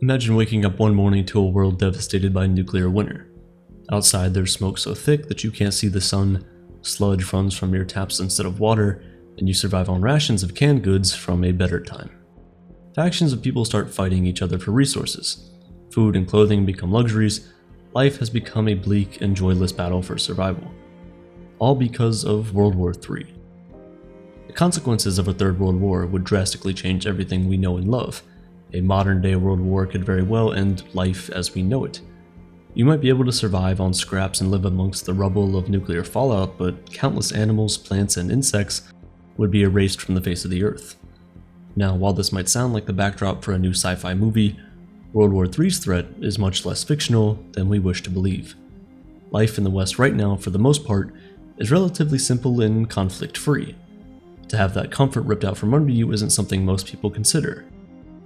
Imagine waking up one morning to a world devastated by nuclear winter. Outside there's smoke so thick that you can't see the sun, sludge runs from your taps instead of water, and you survive on rations of canned goods from a better time. Factions of people start fighting each other for resources. Food and clothing become luxuries. Life has become a bleak and joyless battle for survival. All because of World War III. The consequences of a Third World War would drastically change everything we know and love. A modern-day world war could very well end life as we know it. You might be able to survive on scraps and live amongst the rubble of nuclear fallout, but countless animals, plants, and insects would be erased from the face of the earth. Now, while this might sound like the backdrop for a new sci-fi movie, World War III's threat is much less fictional than we wish to believe. Life in the West right now, for the most part, is relatively simple and conflict-free. To have that comfort ripped out from under you isn't something most people consider.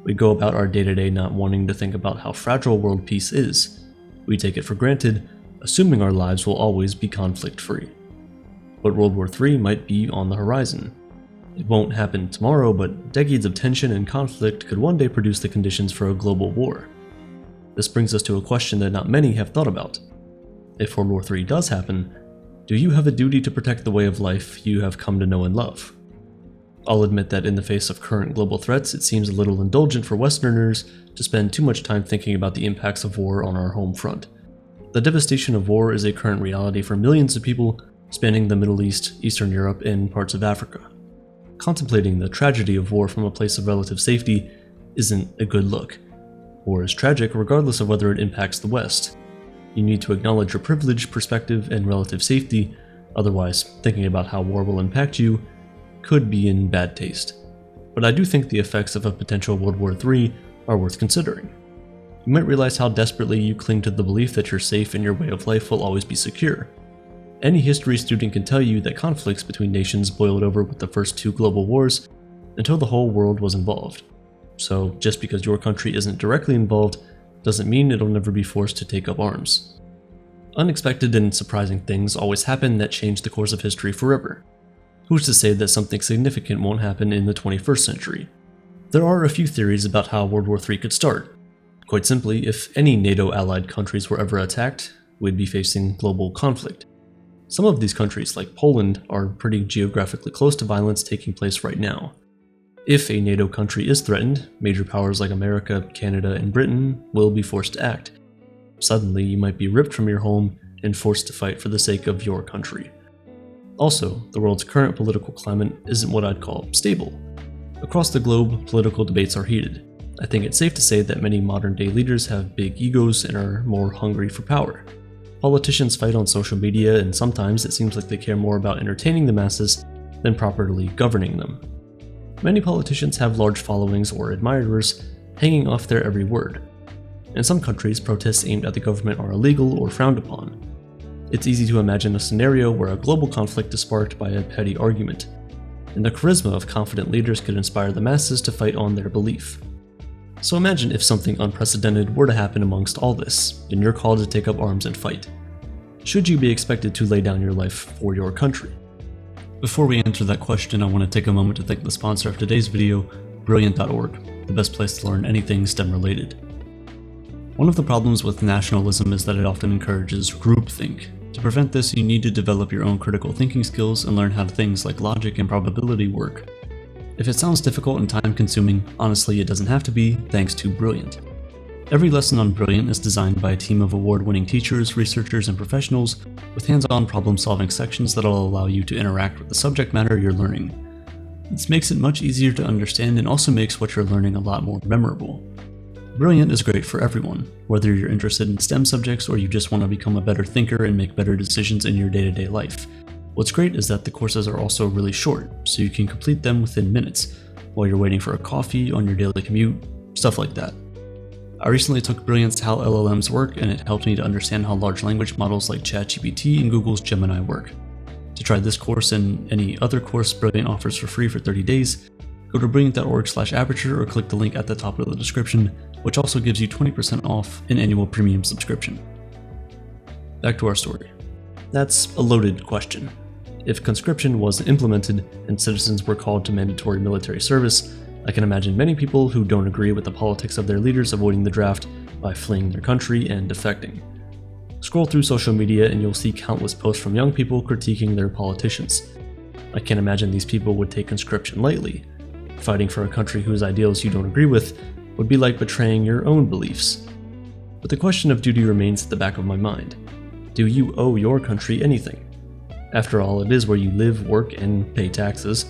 We go about our day-to-day not wanting to think about how fragile world peace is. We take it for granted, assuming our lives will always be conflict-free. But World War III might be on the horizon. It won't happen tomorrow, but decades of tension and conflict could one day produce the conditions for a global war. This brings us to a question that not many have thought about. If World War III does happen, do you have a duty to protect the way of life you have come to know and love? I'll admit that in the face of current global threats, it seems a little indulgent for Westerners to spend too much time thinking about the impacts of war on our home front. The devastation of war is a current reality for millions of people spanning the Middle East, Eastern Europe, and parts of Africa. Contemplating the tragedy of war from a place of relative safety isn't a good look. War is tragic regardless of whether it impacts the West. You need to acknowledge your privilege, perspective, and relative safety, otherwise thinking about how war will impact you could be in bad taste. But I do think the effects of a potential World War III are worth considering. You might realize how desperately you cling to the belief that you're safe and your way of life will always be secure. Any history student can tell you that conflicts between nations boiled over with the first two global wars until the whole world was involved. So just because your country isn't directly involved doesn't mean it'll never be forced to take up arms. Unexpected and surprising things always happen that change the course of history forever. Who's to say that something significant won't happen in the 21st century? There are a few theories about how World War III could start. Quite simply, if any NATO-allied countries were ever attacked, we'd be facing global conflict. Some of these countries, like Poland, are pretty geographically close to violence taking place right now. If a NATO country is threatened, major powers like America, Canada, and Britain will be forced to act. Suddenly, you might be ripped from your home and forced to fight for the sake of your country. Also, the world's current political climate isn't what I'd call stable. Across the globe, political debates are heated. I think it's safe to say that many modern-day leaders have big egos and are more hungry for power. Politicians fight on social media, and sometimes it seems like they care more about entertaining the masses than properly governing them. Many politicians have large followings or admirers hanging off their every word. In some countries, protests aimed at the government are illegal or frowned upon. It's easy to imagine a scenario where a global conflict is sparked by a petty argument, and the charisma of confident leaders could inspire the masses to fight on their belief. So imagine if something unprecedented were to happen amongst all this, and you're called to take up arms and fight. Should you be expected to lay down your life for your country? Before we answer that question, I want to take a moment to thank the sponsor of today's video, Brilliant.org, the best place to learn anything STEM related. One of the problems with nationalism is that it often encourages groupthink. To prevent this, you need to develop your own critical thinking skills and learn how things like logic and probability work. If it sounds difficult and time-consuming, honestly it doesn't have to be, thanks to Brilliant. Every lesson on Brilliant is designed by a team of award-winning teachers, researchers, and professionals with hands-on problem-solving sections that'll allow you to interact with the subject matter you're learning. This makes it much easier to understand and also makes what you're learning a lot more memorable. Brilliant is great for everyone, whether you're interested in STEM subjects or you just want to become a better thinker and make better decisions in your day-to-day life. What's great is that the courses are also really short, so you can complete them within minutes, while you're waiting for a coffee, on your daily commute, stuff like that. I recently took Brilliant's How LLMs Work, and it helped me to understand how large language models like ChatGPT and Google's Gemini work. To try this course and any other course Brilliant offers for free for 30 days, go to brilliant.org/aperture or click the link at the top of the description, which also gives you 20% off an annual premium subscription. Back to our story. That's a loaded question. If conscription was implemented and citizens were called to mandatory military service, I can imagine many people who don't agree with the politics of their leaders avoiding the draft by fleeing their country and defecting. Scroll through social media and you'll see countless posts from young people critiquing their politicians. I can't imagine these people would take conscription lightly. Fighting for a country whose ideals you don't agree with would be like betraying your own beliefs. But the question of duty remains at the back of my mind. Do you owe your country anything? After all, it is where you live, work, and pay taxes.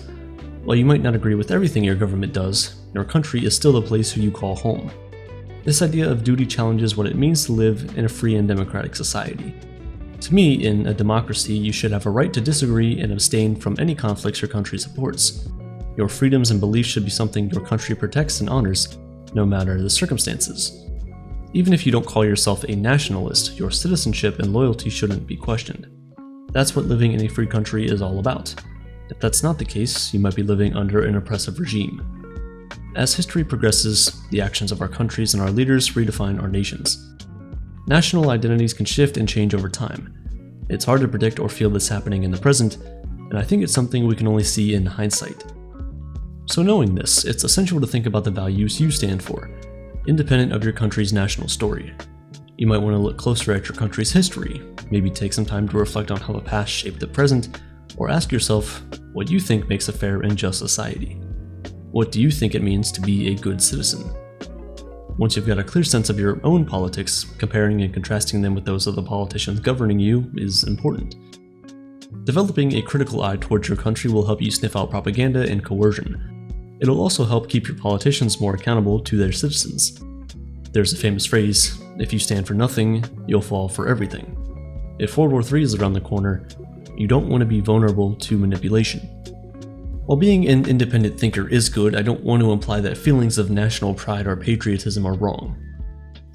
While you might not agree with everything your government does, your country is still the place who you call home. This idea of duty challenges what it means to live in a free and democratic society. To me, in a democracy, you should have a right to disagree and abstain from any conflicts your country supports. Your freedoms and beliefs should be something your country protects and honors, no matter the circumstances. Even if you don't call yourself a nationalist, your citizenship and loyalty shouldn't be questioned. That's what living in a free country is all about. If that's not the case, you might be living under an oppressive regime. As history progresses, the actions of our countries and our leaders redefine our nations. National identities can shift and change over time. It's hard to predict or feel this happening in the present, and I think it's something we can only see in hindsight. So knowing this, it's essential to think about the values you stand for, independent of your country's national story. You might want to look closer at your country's history, maybe take some time to reflect on how the past shaped the present, or ask yourself what you think makes a fair and just society. What do you think it means to be a good citizen? Once you've got a clear sense of your own politics, comparing and contrasting them with those of the politicians governing you is important. Developing a critical eye towards your country will help you sniff out propaganda and coercion. It'll also help keep your politicians more accountable to their citizens. There's a famous phrase, if you stand for nothing, you'll fall for everything. If World War III is around the corner, you don't want to be vulnerable to manipulation. While being an independent thinker is good, I don't want to imply that feelings of national pride or patriotism are wrong.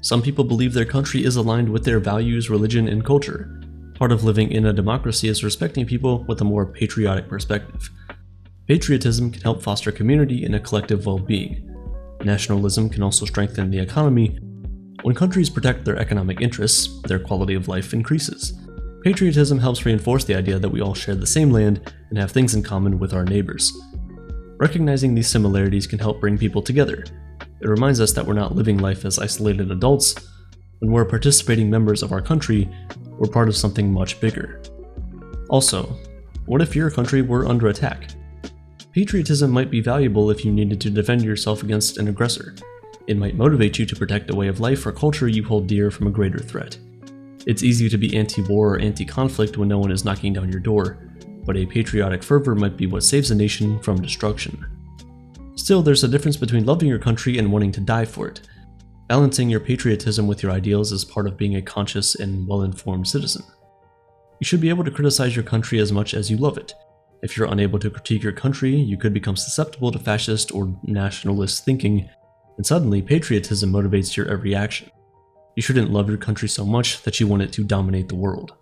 Some people believe their country is aligned with their values, religion, and culture. Part of living in a democracy is respecting people with a more patriotic perspective. Patriotism can help foster community and a collective well-being. Nationalism can also strengthen the economy. When countries protect their economic interests, their quality of life increases. Patriotism helps reinforce the idea that we all share the same land and have things in common with our neighbors. Recognizing these similarities can help bring people together. It reminds us that we're not living life as isolated adults. When we're participating members of our country, we're part of something much bigger. Also, what if your country were under attack? Patriotism might be valuable if you needed to defend yourself against an aggressor. It might motivate you to protect a way of life or culture you hold dear from a greater threat. It's easy to be anti-war or anti-conflict when no one is knocking down your door, but a patriotic fervor might be what saves a nation from destruction. Still, there's a difference between loving your country and wanting to die for it. Balancing your patriotism with your ideals is part of being a conscious and well-informed citizen. You should be able to criticize your country as much as you love it. If you're unable to critique your country, you could become susceptible to fascist or nationalist thinking, and suddenly patriotism motivates your every action. You shouldn't love your country so much that you want it to dominate the world.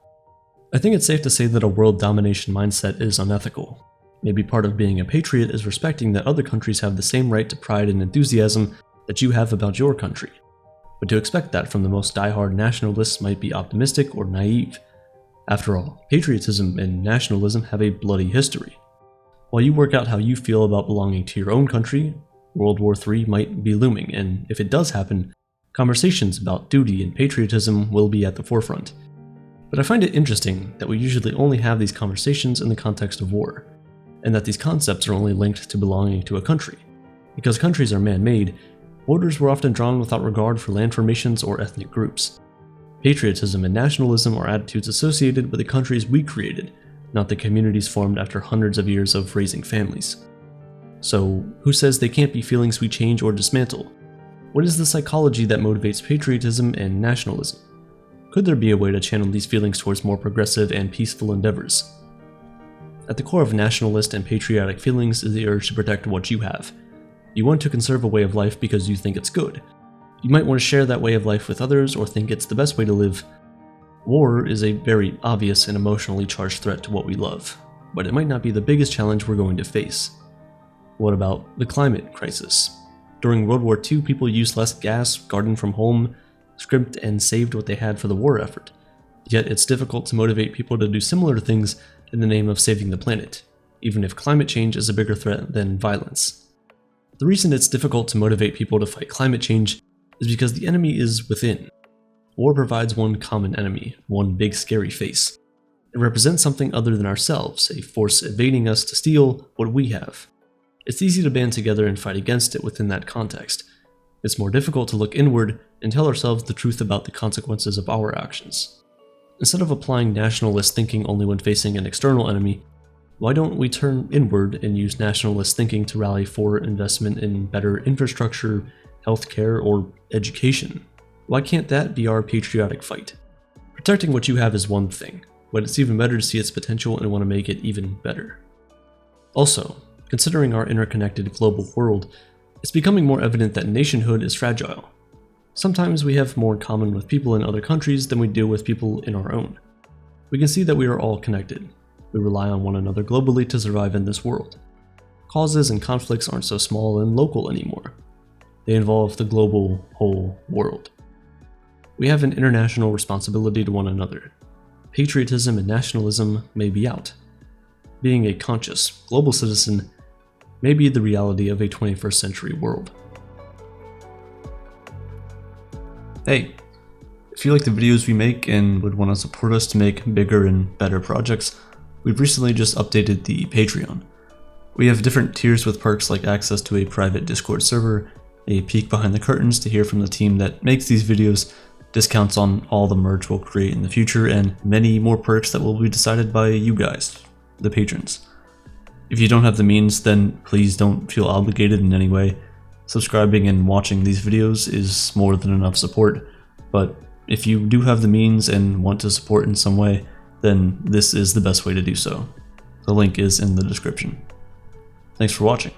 I think it's safe to say that a world domination mindset is unethical. Maybe part of being a patriot is respecting that other countries have the same right to pride and enthusiasm that you have about your country. But to expect that from the most diehard nationalists might be optimistic or naive. After all, patriotism and nationalism have a bloody history. While you work out how you feel about belonging to your own country, World War III might be looming, and if it does happen, conversations about duty and patriotism will be at the forefront. But I find it interesting that we usually only have these conversations in the context of war, and that these concepts are only linked to belonging to a country. Because countries are man-made, borders were often drawn without regard for land formations or ethnic groups. Patriotism and nationalism are attitudes associated with the countries we created, not the communities formed after hundreds of years of raising families. So, who says they can't be feelings we change or dismantle? What is the psychology that motivates patriotism and nationalism? Could there be a way to channel these feelings towards more progressive and peaceful endeavors? At the core of nationalist and patriotic feelings is the urge to protect what you have. You want to conserve a way of life because you think it's good. You might want to share that way of life with others or think it's the best way to live. War is a very obvious and emotionally charged threat to what we love, but it might not be the biggest challenge we're going to face. What about the climate crisis? During World War II, people used less gas, gardened from home, scrimped and saved what they had for the war effort. Yet it's difficult to motivate people to do similar things in the name of saving the planet, even if climate change is a bigger threat than violence. The reason it's difficult to motivate people to fight climate change is because the enemy is within. War provides one common enemy, one big scary face. It represents something other than ourselves, a force evading us to steal what we have. It's easy to band together and fight against it within that context. It's more difficult to look inward and tell ourselves the truth about the consequences of our actions. Instead of applying nationalist thinking only when facing an external enemy, why don't we turn inward and use nationalist thinking to rally for investment in better infrastructure, healthcare, or education? Why can't that be our patriotic fight? Protecting what you have is one thing, but it's even better to see its potential and want to make it even better. Also, considering our interconnected global world, it's becoming more evident that nationhood is fragile. Sometimes we have more in common with people in other countries than we do with people in our own. We can see that we are all connected. We rely on one another globally to survive in this world. Causes and conflicts aren't so small and local anymore. They involve the global whole world. We have an international responsibility to one another. Patriotism and nationalism may be out. Being a conscious, global citizen may be the reality of a 21st century world. Hey, if you like the videos we make and would want to support us to make bigger and better projects, we've recently just updated the Patreon. We have different tiers with perks like access to a private Discord server, a peek behind the curtains to hear from the team that makes these videos, discounts on all the merch we'll create in the future, and many more perks that will be decided by you guys, the patrons. If you don't have the means, then please don't feel obligated in any way. Subscribing and watching these videos is more than enough support, but if you do have the means and want to support in some way, then this is the best way to do so. The link is in the description. Thanks for watching.